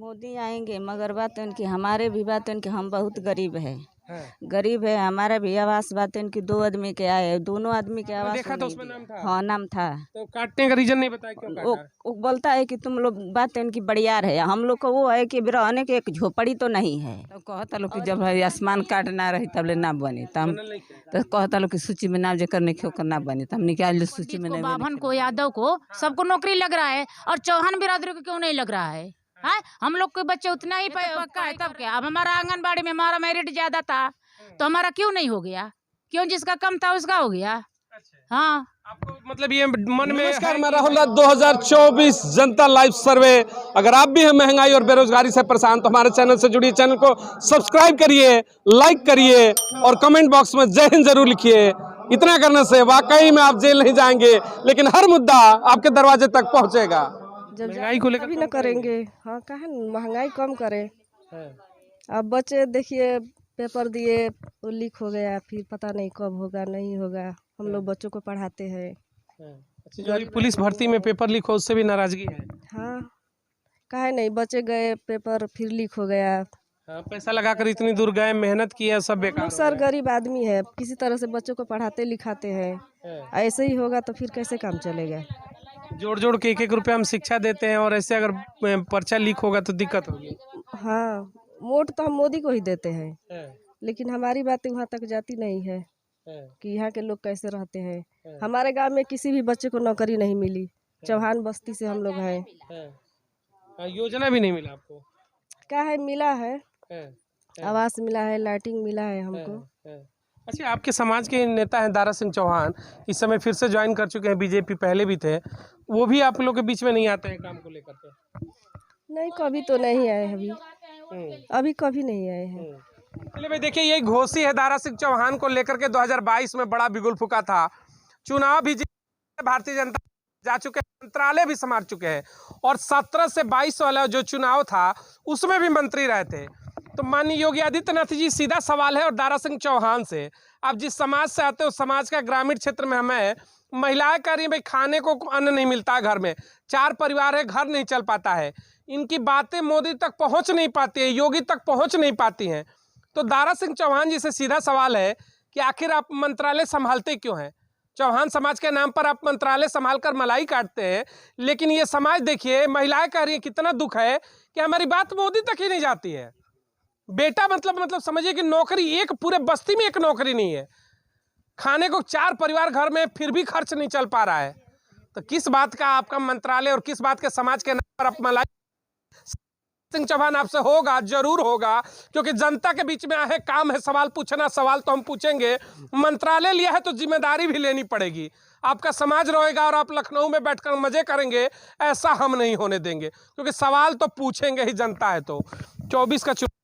मोदी आएंगे मगर बात है उनकी, हमारे भी बात है उनकी, हम बहुत गरीब है। हाँ। गरीब है, हमारा भी आवास बात है उनकी, 2 आदमी के आए, दोनों आदमी के आवास देखा वो तो नहीं उसमें नाम दिया। था। हाँ नाम था। तो काटने का रीजन नहीं बताया क्यों वो काटा? वो बोलता है कि तुम लोग बात है उनकी बड़ियार है, हम लोग को वो है कि रहने के एक झोपड़ी तो नहीं है। तो कहता लोग कि जब आसमान कार्ड ना रही तब ले ना बनी, तो हम तो कहता लोग कि सूची में नाम जेकर नहीं क्यों करना बनी, तो हम निकाल सूची में नहीं। बाभन को, यादव को, सबको नौकरी लग रहा है और चौहान बिरादरी को क्यों नहीं लग रहा है? हाँ, हम लोग के बच्चे उतना ही पक्का है तब क्या? अब हमारा आंगनबाड़ी में हमारा मेरिट ज्यादा था तो हमारा क्यों नहीं हो गया? क्यों जिसका कम था उसका हो गया? हाँ, आपको मतलब ये मन में। नमस्कार, मैं राहुल राज। 2024 जनता लाइव सर्वे। अगर आप भी हैं महंगाई और बेरोजगारी से परेशान तो हमारे चैनल से जुड़िए, चैनल को सब्सक्राइब करिए, लाइक करिए और कमेंट बॉक्स में जय हिंद जरूर लिखिए। इतना करने से वाकई में आप जेल नहीं जाएंगे, लेकिन हर मुद्दा आपके दरवाजे तक पहुंचेगा। जब महंगाई को लेकर भी न करेंगे। हाँ, कहा महंगाई कम करें। अब बच्चे देखिए पेपर दिए वो लीक हो गया, फिर पता नहीं कब होगा नहीं होगा। हम लोग बच्चों को पढ़ाते हैं। अच्छा, जो पुलिस भर्ती में पेपर लीक हो उससे भी नाराजगी है? हाँ, काहे नहीं, बच्चे गए पेपर फिर लीक हो गया। हाँ, पैसा लगाकर इतनी दूर गए, मेहनत की है, सब बेकार। सर गरीब आदमी है, किसी तरह से बच्चों को पढ़ाते लिखाते हैं। ऐसे ही होगा तो फिर कैसे काम चलेगा? जोड़ जोड़ के 1-1 रुपया हम शिक्षा देते हैं और ऐसे अगर पर्चा लीक होगा तो दिक्कत होगी। हाँ, वोट तो हम मोदी को ही देते हैं, लेकिन हमारी बातें वहाँ तक जाती नहीं है कि यहाँ के लोग कैसे रहते हैं। हमारे गांव में किसी भी बच्चे को नौकरी नहीं मिली। चौहान बस्ती से हम लोग हैं। योजना भी नहीं मिला आपको? क्या है, मिला है, आवास मिला है, लाइटिंग मिला है हमको। अच्छा, आपके समाज के नेता हैं दारा सिंह चौहान, इस समय फिर से ज्वाइन कर चुके हैं बीजेपी, पहले भी थे, वो भी आप लोग के बीच में नहीं आते हैं काम को लेकर के? नहीं, कभी तो नहीं आए, अभी कभी नहीं आए हैं। चलिए भाई, देखिए ये घोषी है दारा सिंह चौहान को लेकर के 2022 में बड़ा बिगुल फूका था। चुनाव भी भारतीय जनता जा चुके हैं, मंत्रालय भी संभाल चुके हैं और 17 से 22 वाला जो चुनाव था उसमें भी मंत्री रहे थे। तो माननीय योगी आदित्यनाथ जी, सीधा सवाल है और दारा सिंह चौहान से, आप जिस समाज से आते हो, समाज का ग्रामीण क्षेत्र में हमें महिलाएं कह रही हैं भाई खाने को अन्न नहीं मिलता है, घर में 4 परिवार है, घर नहीं चल पाता है। इनकी बातें मोदी तक पहुंच नहीं पाती है, योगी तक पहुंच नहीं पाती हैं। तो दारा सिंह चौहान जी से सीधा सवाल है कि आखिर आप मंत्रालय संभालते क्यों हैं? चौहान समाज के नाम पर आप मंत्रालय संभाल कर मलाई काटते हैं, लेकिन ये समाज देखिए, महिलाएं कह रही हैं, कितना दुख है कि हमारी बात मोदी तक ही नहीं जाती है। बेटा मतलब समझिए कि नौकरी, एक पूरे बस्ती में एक नौकरी नहीं है, खाने को 4 परिवार घर में, फिर भी खर्च नहीं चल पा रहा है। तो किस बात का आपका मंत्रालय और किस बात के समाज के नाम पर आप मलाई? सिंह चौहान आपसे होगा, जरूर होगा, क्योंकि जनता के बीच में आए, काम है सवाल पूछना, सवाल तो हम पूछेंगे। मंत्रालय लिया है तो जिम्मेदारी भी लेनी पड़ेगी। आपका समाज रोएगा और आप लखनऊ में बैठकर मजे करेंगे, ऐसा हम नहीं होने देंगे, क्योंकि सवाल तो पूछेंगे ही जनता है। तो 24 का चुनाव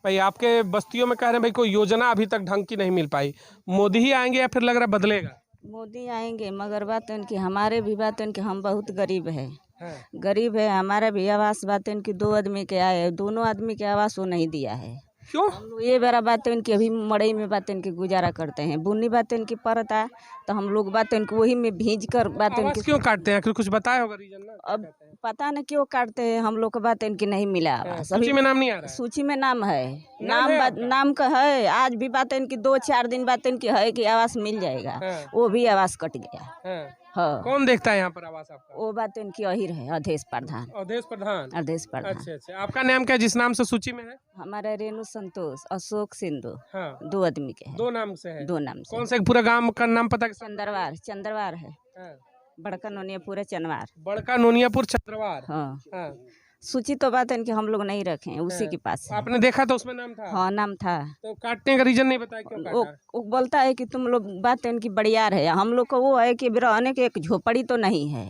भाई, आपके बस्तियों में कह रहे हैं भाई कोई योजना अभी तक ढंग की नहीं मिल पाई, मोदी ही आएंगे या फिर लग रहा है बदलेगा? मोदी आएंगे मगर बात है उनकी, हमारे भी बात है उनकी, हम बहुत गरीब है। गरीब है, हमारा भी आवास बात है उनकी, 2 आदमी के आए, दोनों आदमी के आवास वो नहीं दिया है। क्यों? हम लोग ये बड़ा बात है उनकी, अभी मड़ई में बात है उनकी गुजारा करते हैं, बुनी बात है उनकी पड़ता, तो हम लोग बात है उनकी वही में भीज कर बात है उनकी। क्यों काटते हैं, कुछ बताया होगा रीजन ना? अब पता न क्यों काटते हैं, हम लोग को बात है इनकी नहीं मिला आवास। सूची में नाम नहीं आ रहा है? सूची में नाम है, नाम का है, आज भी बात है इनकी 2-4 दिन बात इनकी है कि आवास मिल जाएगा, वो भी आवास कट गया। हाँ। कौन देखता है यहाँ पर आवास आपका? वो बात इनकी अहिर है, अधेश प्रधान। अवधेश प्रधान? अधेश प्रधान। अच्छा, आपका नाम क्या जिस नाम से सूची में है? हमारा रेणु संतोष, अशोक सिंधु। हाँ। 2 आदमी के हैं। 2 नाम से है? 2 नाम से। कौन से पूरा गांव का नाम पता? चंद्रवार है। बड़का नोनियापुर चंद्रवार। बड़का नोनियापुर चंद्रवार। हाँ। सूची तो बात है इनकी, हम लोग नहीं रखे हैं, उसी के पास। आपने देखा तो उसमें नाम था? हाँ, नाम था। तो काटने का रीजन नहीं बताया क्यों काटा? वो बोलता है कि तुम लोग बात है इनकी बड़ियार है, हम लोग को वो है कि रहने के एक झोपड़ी तो नहीं है।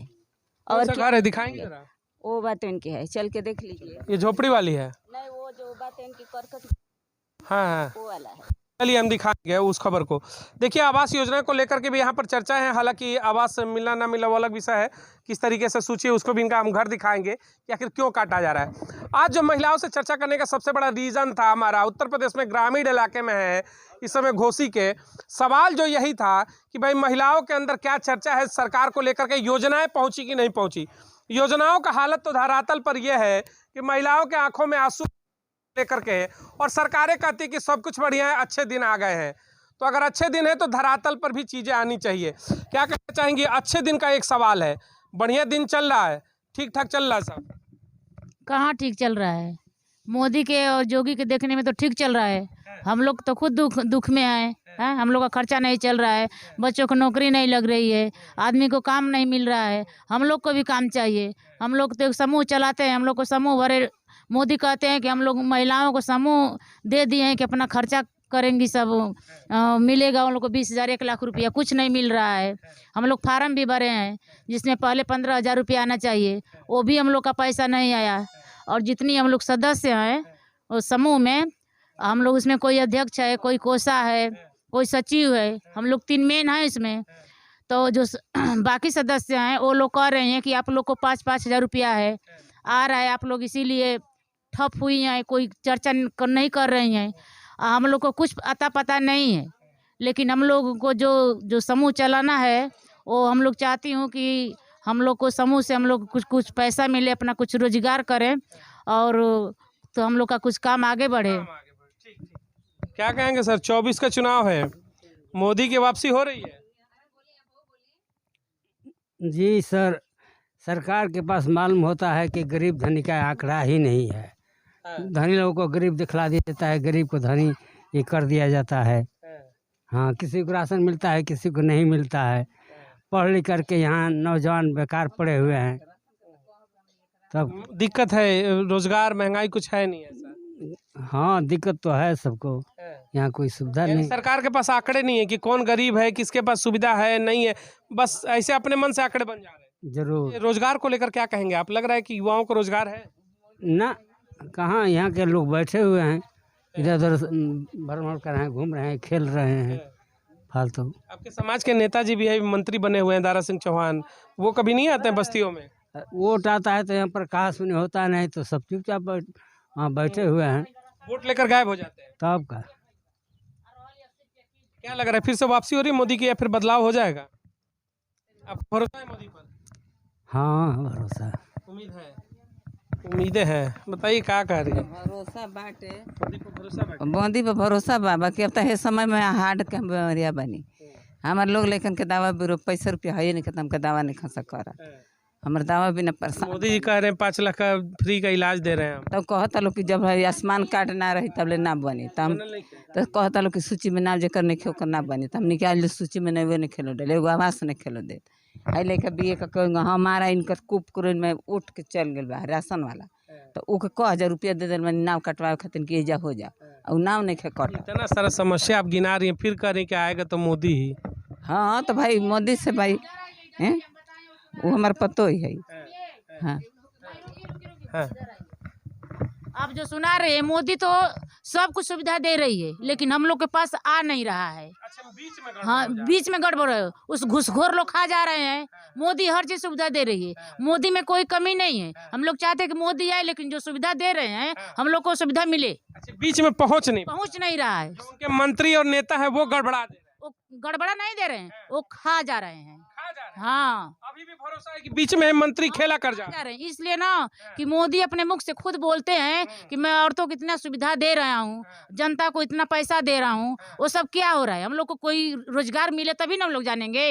और घर है, दिखाएंगे जरा? वो बात इनकी है, चल के देख लीजिए। ये झोपड़ी वाली है? नहीं, वो जो बात है इनकी करकट, हाँ, वो वाला है। चलिए हम दिखाएंगे उस खबर को। देखिए, आवास योजना को लेकर के भी यहाँ पर चर्चा है, हालांकि आवास मिलना ना मिला वो अलग विषय है, किस तरीके से सूची है उसको भी इनका हम घर दिखाएंगे कि आखिर क्यों काटा जा रहा है। आज जो महिलाओं से चर्चा करने का सबसे बड़ा रीजन था हमारा, उत्तर प्रदेश में ग्रामीण इलाके में है इस समय घोसी के, सवाल जो यही था कि भाई महिलाओं के अंदर क्या चर्चा है, सरकार को लेकर के योजनाएं पहुंची कि नहीं पहुंची। योजनाओं का हालत तो धरातल पर यह है कि महिलाओं के आंखों में आंसू लेकर के, और सरकारें कहती कि सब कुछ बढ़िया है, अच्छे दिन आ गए हैं। तो अगर अच्छे दिन है तो धरातल पर भी चीज़ें आनी चाहिए। क्या कहना चाहेंगे? अच्छे दिन का एक सवाल है, बढ़िया दिन चल रहा है, ठीक ठाक चल रहा है सब? कहाँ ठीक चल रहा है? मोदी के और योगी के देखने में तो ठीक चल रहा है। हम लोग तो खुद दुख में हैं। हम लोग का खर्चा नहीं चल रहा है, बच्चों को नौकरी नहीं लग रही है, आदमी को काम नहीं मिल रहा है। हम लोग को भी काम चाहिए। हम लोग तो एक समूह चलाते हैं, हम लोग को समूह भरे। मोदी कहते हैं कि हम लोग महिलाओं को समूह दे दिए हैं कि अपना खर्चा करेंगी, सब मिलेगा उन लोग को 20,000 1 लाख रुपया, कुछ नहीं मिल रहा है। हम लोग फार्म भी भरे हैं जिसमें पहले 15,000 रुपया आना चाहिए, वो भी हम लोग का पैसा नहीं आया। और जितनी हम लोग सदस्य हैं उस समूह में, हम लोग उसमें कोई अध्यक्ष है, कोई कोषा है, कोई सचिव है, हम लोग 3 मेन हैं इसमें। तो जो बाकी सदस्य हैं वो लोग कह रहे हैं कि आप लोग को 5-5 हज़ार रुपया है आ रहा है, आप लोग इसीलिए ठप हुई हैं, कोई चर्चा नहीं कर रही हैं। हम लोग को कुछ अता पता नहीं है, लेकिन हम लोग को जो समूह चलाना है वो हम लोग चाहती हूँ कि हम लोग को समूह से हम लोग कुछ पैसा मिले, अपना कुछ रोजगार करें, और तो हम लोग का कुछ काम आगे बढ़े। क्या कहेंगे सर? 24 का चुनाव है, मोदी की वापसी हो रही है? जी सर, सरकार के पास मालूम होता है कि गरीब धनी का आंकड़ा ही नहीं है। धनी लोगों को गरीब दिखला दिया जाता है, गरीब को धनी ये कर दिया जाता है। हाँ, किसी को राशन मिलता है, किसी को नहीं मिलता है। पढ़ लिख करके यहाँ नौजवान बेकार पड़े हुए हैं, तब दिक्कत है। रोजगार, महंगाई कुछ है नहीं ऐसा? हाँ, दिक्कत तो है सबको, यहाँ कोई सुविधा नहीं। सरकार के पास आंकड़े नहीं है कि कौन गरीब है, किसके पास सुविधा है, नहीं है, बस ऐसे अपने मन से आंकड़े बन जा रहे हैं। जरूर। रोजगार को लेकर क्या कहेंगे आप? लग रहा है कि युवाओं को रोजगार है? ना, कहाँ, यहाँ के लोग बैठे हुए हैं, इधर उधर भ्रमण कर रहे हैं, घूम रहे हैं, खेल रहे हैं फालतू। आपके समाज के नेताजी भी है, मंत्री बने हुए हैं, दारा सिंह चौहान, वो कभी नहीं आते हैं बस्तियों में? वोट आता है तो यहाँ पर कहा सुनी होता नहीं, तो सब चुपचाप बैठे हुए हैं। वोट लेकर गायब हो जाते हैं। तब का क्या लग रहा है, फिर से वापसी हो रही है मोदी की, या फिर बदलाव हो जाएगा? आपको भरोसा है मोदी पर? हाँ, भरोसा, उम्मीद है, उम्मीदें हैं। बताइए क्या कह रही है? भरोसा बाटे, मोदी पर भरोसा बाटे? मोदी पर भरोसा बाबा कि अब तो है समय में हार्ड के बीमारिया बनी। हमारे लोग लेकिन के दावा भी पैसा रुपया है नहीं, हमके दावा नहीं खा सक। हमारे दावा भी न परेशान। मोदी जी कह रहे हैं 5 लाख का फ्री का इलाज दे रहे हैं हम। तब कहता लोग कि जब आयुष्मान कार्ड ना रही तब ले ना बनी, तो हम तो कहता लोग कि सूची में नाम जेकर नहीं खेल कर ना बनी, तो हम निकाल सूची में नहीं, वे नहीं खेलो डे, एगो आवास नहीं खेलो दे। आई लेकर BA का कहेंगे हमारा इनका कुपकुरन में उठ के चल गए बा राशन वाला, तो वो 1,000 रुपया दे दिल, नाम कटवाए खातिर कि जा हो जा, और नाम नहीं खे कट। इतना सारा समस्या आप गिना रही हैं, फिर कह रही कि आएगा तो मोदी ही। हाँ, तो भाई मोदी से भाई हैं, वो हमारे पतो ही है। हाँ, हाँ। आप जो सुना रहे हैं, मोदी तो सब कुछ सुविधा दे रही है, लेकिन हम लोग के पास आ नहीं रहा है। अच्छा, बीच में हाँ, बीच में गड़बड़ है, उस घुसखोर लोग खा जा रहे हैं। मोदी हर चीज सुविधा दे रही है, मोदी में कोई कमी नहीं है। हम लोग चाहते हैं कि मोदी आए, लेकिन जो सुविधा दे रहे हैं हम लोग को सुविधा मिले। अच्छा, बीच में पहुंच नहीं रहा है। जो उनके मंत्री और नेता है वो गड़बड़ा दे रहे हैं। वो गड़बड़ा नहीं दे रहे हैं, वो खा जा रहे हैं। खा जा रहे हैं। हाँ, अभी भी भरोसा है कि बीच में मंत्री खेला कर जा रहे हैं। इसलिए ना कि मोदी अपने मुख से खुद बोलते हैं कि मैं औरतों को इतना सुविधा दे रहा हूँ, जनता को इतना पैसा दे रहा हूँ, वो सब क्या हो रहा है? हम लोग को कोई रोजगार मिले तभी ना हम लोग जानेंगे,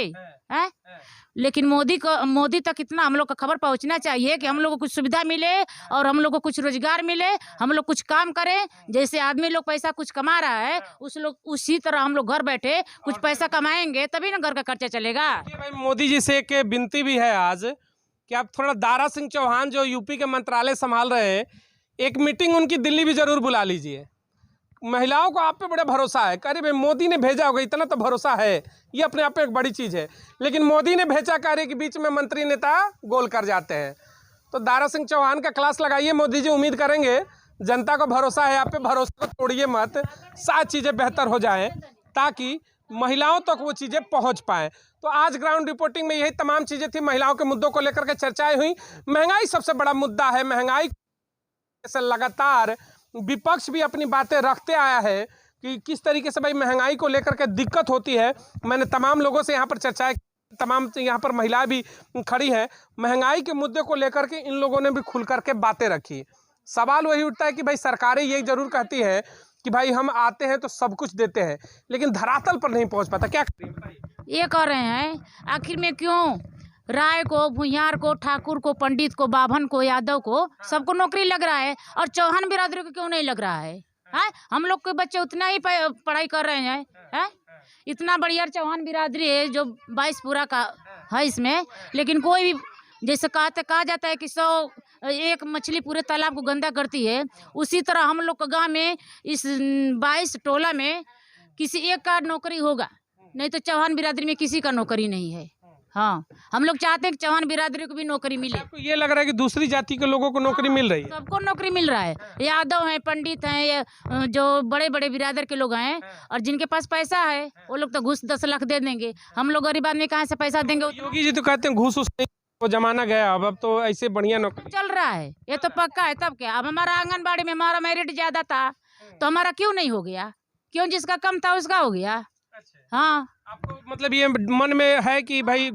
हैं? लेकिन मोदी तक इतना हम लोग का खबर पहुंचना चाहिए कि हम लोग को कुछ सुविधा मिले और हम लोग को कुछ रोजगार मिले, हम लोग कुछ काम करें। जैसे आदमी लोग पैसा कुछ कमा रहा है, उसी तरह हम लोग घर बैठे कुछ पैसा कमाएंगे, तभी ना घर का खर्चा चलेगा। भाई, मोदी जी से एक विनती भी है आज कि आप थोड़ा दारा सिंह चौहान जो यूपी के मंत्रालय संभाल रहे हैं, एक मीटिंग उनकी दिल्ली भी जरूर बुला लीजिए। महिलाओं को आप पे बड़ा भरोसा है, कह रही भाई मोदी ने भेजा होगा, इतना तो भरोसा है, ये अपने आप में एक बड़ी चीज़ है। लेकिन मोदी ने भेजा, कह रहे कि बीच में मंत्री नेता गोल कर जाते हैं। तो दारा सिंह चौहान का क्लास लगाइए मोदी जी, उम्मीद करेंगे जनता को भरोसा है आप पे, भरोसा को तोड़िए मत, सारी चीज़ें बेहतर हो जाएं ताकि महिलाओं तक वो चीज़ें पहुंच पाएँ। तो आज ग्राउंड रिपोर्टिंग में यही तमाम चीज़ें थी, महिलाओं के मुद्दों को लेकर के चर्चाएँ हुई। महंगाई सबसे बड़ा मुद्दा है, महंगाई से लगातार विपक्ष भी अपनी बातें रखते आया है कि किस तरीके से भाई महंगाई को लेकर के दिक्कत होती है। मैंने तमाम लोगों से यहाँ पर चर्चाएं तमाम यहाँ पर महिलाएं भी खड़ी हैं। महंगाई के मुद्दे को लेकर के इन लोगों ने भी खुल करके बातें रखी। सवाल वही उठता है कि भाई सरकारें यही जरूर कहती है कि भाई हम आते हैं तो सब कुछ देते हैं, लेकिन धरातल पर नहीं पहुंच पाता। क्या करें बताइए? ये कर रहे हैं, आखिर में क्यों राय को, भुइयार को, ठाकुर को, पंडित को, बाभन को, यादव को सबको नौकरी लग रहा है और चौहान बिरादरी को क्यों नहीं लग रहा है? हम लोग के बच्चे उतना ही पढ़ाई कर रहे हैं। इतना बढ़िया चौहान बिरादरी है जो 22 पूरा का है इसमें, लेकिन कोई भी जैसे कहा जाता है कि 100 एक मछली पूरे तालाब को गंदा करती है, उसी तरह हम लोग के गाँव में इस 22 टोला में किसी एक का नौकरी होगा, नहीं तो चौहान बिरादरी में किसी का नौकरी नहीं है। हाँ, हम लोग चाहते हैं कि चौहान बिरादरी को भी नौकरी मिले। आपको ये लग रहा है कि दूसरी जाति के लोगों को नौकरी मिल रही है? सबको नौकरी मिल रहा है। यादव हैं, पंडित हैं, ये जो बड़े बड़े बिरादर के लोग हैं, और जिनके पास पैसा है वो लोग तो घूस 10 लाख दे देंगे। हम लोग गरीब आदमी कहाँ से पैसा देंगे? योगी जी तो कहते हैं घूस वो जमाना गया, अब तो ऐसे बढ़िया नौकरी चल रहा है, ये तो पक्का है। तब क्या, अब हमारा आंगनबाड़ी में हमारा मेरिट ज्यादा था तो हमारा क्यों नहीं हो गया? क्यों जिसका कम था उसका हो गया? हाँ, आपको मतलब ये मन में है कि भाई